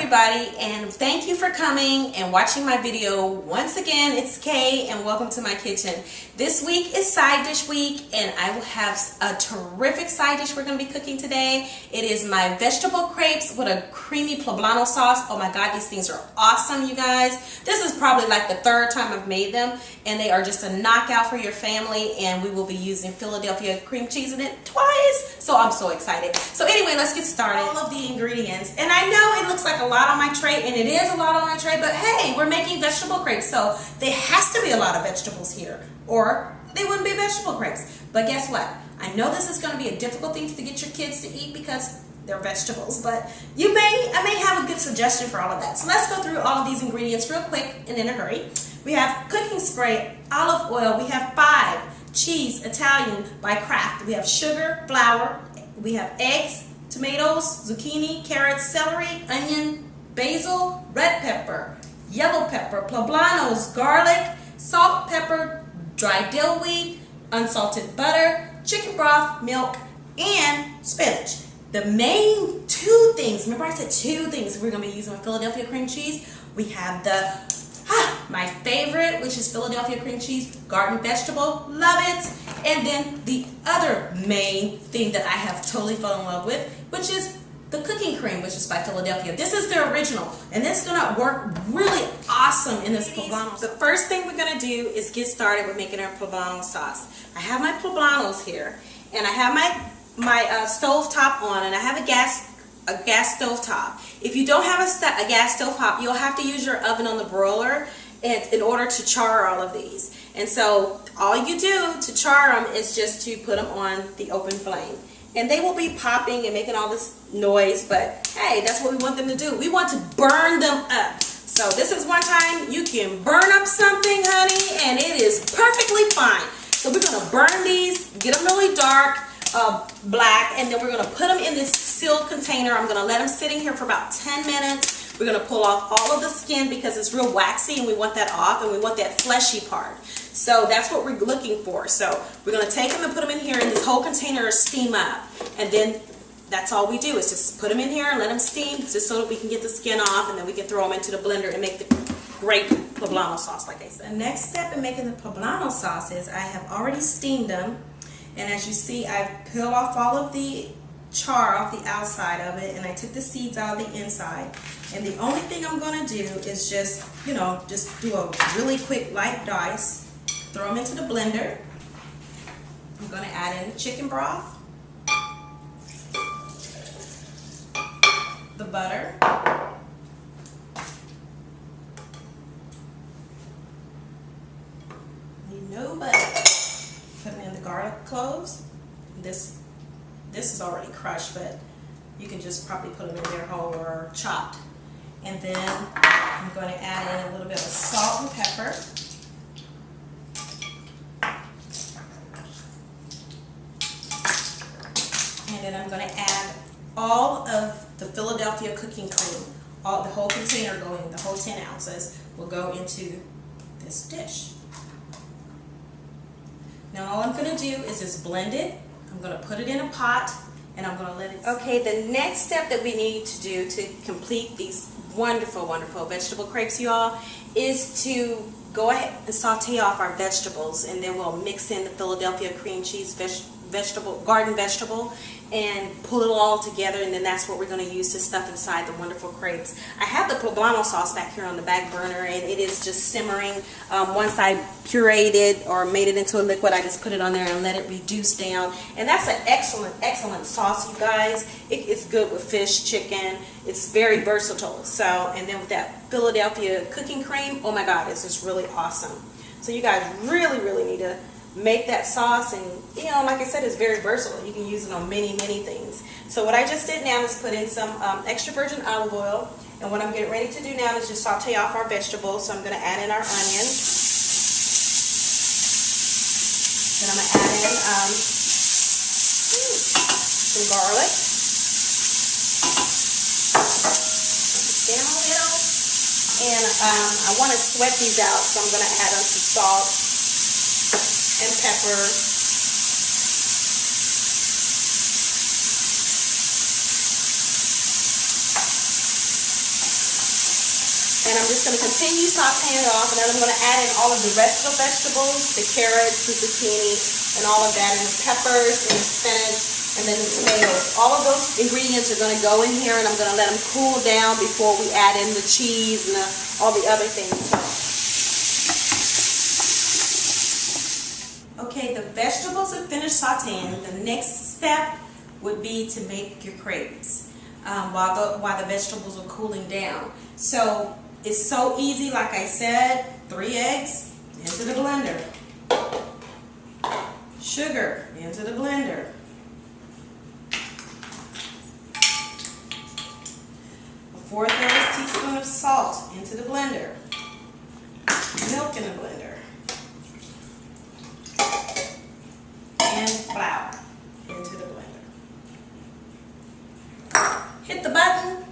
everybody, and thank you for coming and watching my video. Once again, it's Kay and welcome to my kitchen. This week is side dish week and I will have a terrific side dish we're going to be cooking today. It is my vegetable crepes with a creamy poblano sauce. Oh my god, these things are awesome, you guys. This is probably like the third time I've made them and they are just a knockout for your family, and we will be using Philadelphia cream cheese in it twice. So I'm so excited. So anyway, let's get started. All of the ingredients, and I know it looks like a lot on my tray, and it is a lot on my tray, but hey, we're making vegetable crepes, so there has to be a lot of vegetables here, or they wouldn't be vegetable crepes. But guess what? I know this is going to be a difficult thing to get your kids to eat because they're vegetables, but I may have a good suggestion for all of that. So let's go through all of these ingredients real quick and in a hurry. We have cooking spray, olive oil, we have 5, cheese, Italian by Kraft, we have sugar, flour, we have eggs, tomatoes, zucchini, carrots, celery, onion, basil, red pepper, yellow pepper, poblanos, garlic, salt, pepper, dried dill weed, unsalted butter, chicken broth, milk, and spinach. The main 2 things, remember I said 2 things we're going to be using with Philadelphia cream cheese. We have my favorite, which is Philadelphia cream cheese, garden vegetable, love it. And then the other main thing that I have totally fallen in love with, which is the cooking cream, which is by Philadelphia. This is the original, and this is gonna work really awesome in this poblano. The first thing we're gonna do is get started with making our poblano sauce. I have my poblanos here, and I have my stove top on, and I have a gas stove top. If you don't have a gas stove top, you'll have to use your oven on the broiler in order to char all of these. And so all you do to char them is just to put them on the open flame. And they will be popping and making all this noise, but hey, that's what we want them to do. We want to burn them up. So this is one time you can burn up something, honey, and it is perfectly fine. So we're gonna burn these, get them really dark, black, and then we're gonna put them in this sealed container. I'm gonna let them sit in here for about 10 minutes. We're gonna pull off all of the skin because it's real waxy and we want that off, and we want that fleshy part. So that's what we're looking for. So we're gonna take them and put them in here, and this whole container will steam up. And then that's all we do is just put them in here and let them steam, just so that we can get the skin off, and then we can throw them into the blender and make the great poblano sauce, like I said. The next step in making the poblano sauce is I have already steamed them. And as you see, I've peeled off all of the char off the outside of it, and I took the seeds out of the inside. And the only thing I'm going to do is just do a really quick light dice, throw them into the blender. I'm going to add in the chicken broth, the butter, no butter. Putting in the garlic cloves. This is already crushed, but you can just probably put them in there whole or chopped. And then I'm going to add in a little bit of salt and pepper. And then I'm going to add all of the Philadelphia cooking cream. The whole container going, the whole 10 ounces will go into this dish. Now all I'm going to do is just blend it. I'm going to put it in a pot, and I'm going to let it... Okay, the next step that we need to do to complete these wonderful, wonderful vegetable crepes, y'all, is to go ahead and saute off our vegetables, and then we'll mix in the Philadelphia cream cheese garden vegetable, and pull it all together, and then that's what we're going to use to stuff inside the wonderful crepes. I have the poblano sauce back here on the back burner, and it is just simmering. Once I pureed it or made it into a liquid, I just put it on there and let it reduce down. And that's an excellent, excellent sauce, you guys. It's good with fish, chicken. It's very versatile. So, and then with that Philadelphia cooking cream, oh my God, it's just really awesome. So you guys really, really need to make that sauce, and like I said, it's very versatile. You can use it on many, many things. So what I just did now is put in some extra virgin olive oil, and what I'm getting ready to do now is just saute off our vegetables. So I'm going to add in our onion. Then I'm going to add in some garlic. Down a little, and I want to sweat these out, so I'm going to add in some salt and pepper. And I'm just going to continue sauteing it off, and then I'm going to add in all of the rest of the vegetables, the carrots, the zucchini, and all of that, and the peppers, and the spinach, and then the tomatoes. All of those ingredients are going to go in here, and I'm going to let them cool down before we add in the cheese and all the other things. Okay, the vegetables are finished sauteing. The next step would be to make your crepes while the vegetables are cooling down. So it's so easy, like I said, 3 eggs into the blender, sugar into the blender, a 4/3 teaspoon of salt into the blender, milk in the blender, and flour into the blender. Hit the button.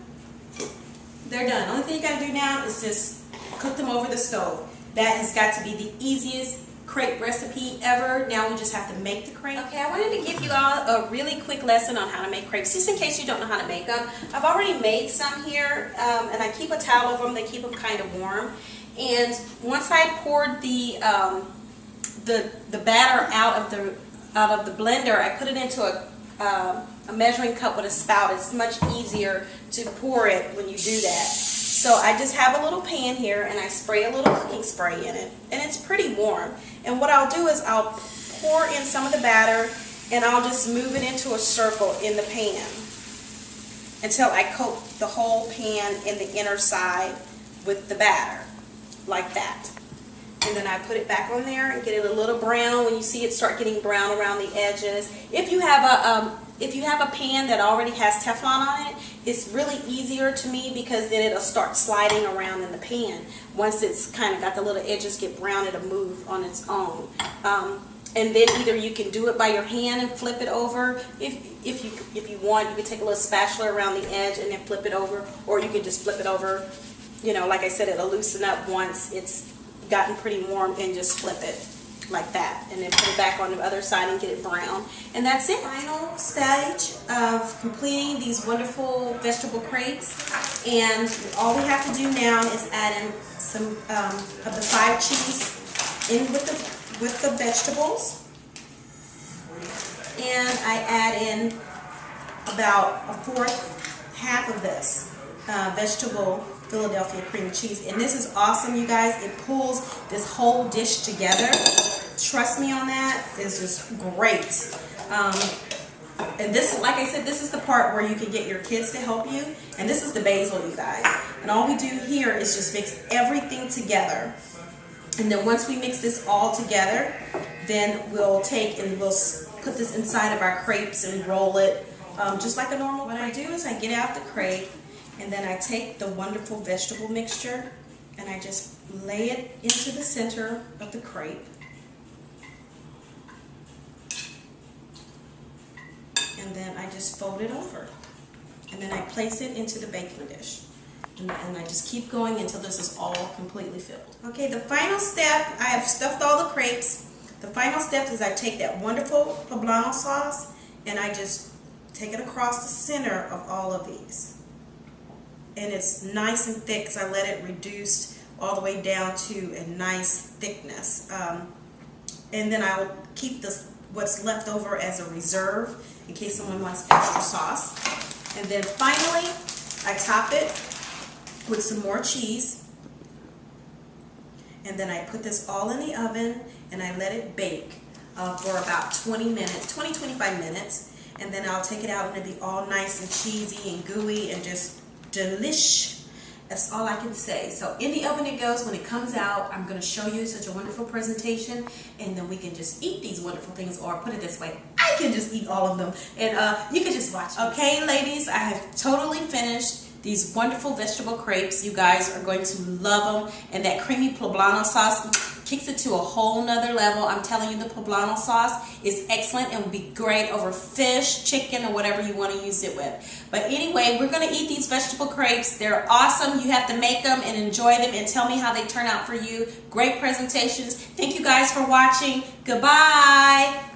They're done. Only thing you got to do now is just cook them over the stove. That has got to be the easiest crepe recipe ever. Now we just have to make the crepe. Okay, I wanted to give you all a really quick lesson on how to make crepes, just in case you don't know how to make them. I've already made some here, and I keep a towel over them. They keep them kind of warm. And once I poured the batter out of the blender, I put it into a measuring cup with a spout. It's much easier to pour it when you do that. So I just have a little pan here, and I spray a little cooking spray in it, and it's pretty warm. And what I'll do is I'll pour in some of the batter, and I'll just move it into a circle in the pan until I coat the whole pan in the inner side with the batter, like that. And then I put it back on there and get it a little brown. When you see it start getting brown around the edges, if you have a pan that already has Teflon on it, it's really easier to me, because then it'll start sliding around in the pan. Once it's kind of got the little edges get brown, it'll move on its own. And then either you can do it by your hand and flip it over. If you want, you can take a little spatula around the edge and then flip it over, or you can just flip it over. You know, like I said, it'll loosen up once it's gotten pretty warm, and just flip it like that, and then put it back on the other side and get it brown. And that's it. Final stage of completing these wonderful vegetable crepes, and all we have to do now is add in some of the 5 cheese in with the vegetables, and I add in about a 1/4 half of this vegetable Philadelphia cream cheese. And this is awesome, you guys. It pulls this whole dish together. Trust me on that. It's just great. And this, like I said, this is the part where you can get your kids to help you. And this is the basil, you guys. And all we do here is just mix everything together. And then once we mix this all together, then we'll take and we'll put this inside of our crepes and roll it just like a normal crepe. What I do is I get out the crepe, and then I take the wonderful vegetable mixture and I just lay it into the center of the crepe. And then I just fold it over. And then I place it into the baking dish. And I just keep going until this is all completely filled. Okay, the final step, I have stuffed all the crepes. The final step is I take that wonderful Poblano sauce and I just take it across the center of all of these. And it's nice and thick because I let it reduce all the way down to a nice thickness. And then I will keep what's left over as a reserve in case someone wants extra sauce. And then finally, I top it with some more cheese. And then I put this all in the oven and I let it bake for about 20-25 minutes. And then I'll take it out and it'll be all nice and cheesy and gooey and just delish. That's all I can say. So in the oven it goes. When it comes out, I'm going to show you such a wonderful presentation, and then we can just eat these wonderful things, or put it this way, I can just eat all of them, and you can just watch. Okay, ladies, I have totally finished these wonderful vegetable crepes. You guys are going to love them, and that creamy Poblano sauce kicks it to a whole nother level. I'm telling you, the Poblano sauce is excellent and would be great over fish, chicken, or whatever you want to use it with. But anyway, we're going to eat these vegetable crepes. They're awesome. You have to make them and enjoy them and tell me how they turn out for you. Great presentations. Thank you guys for watching. Goodbye.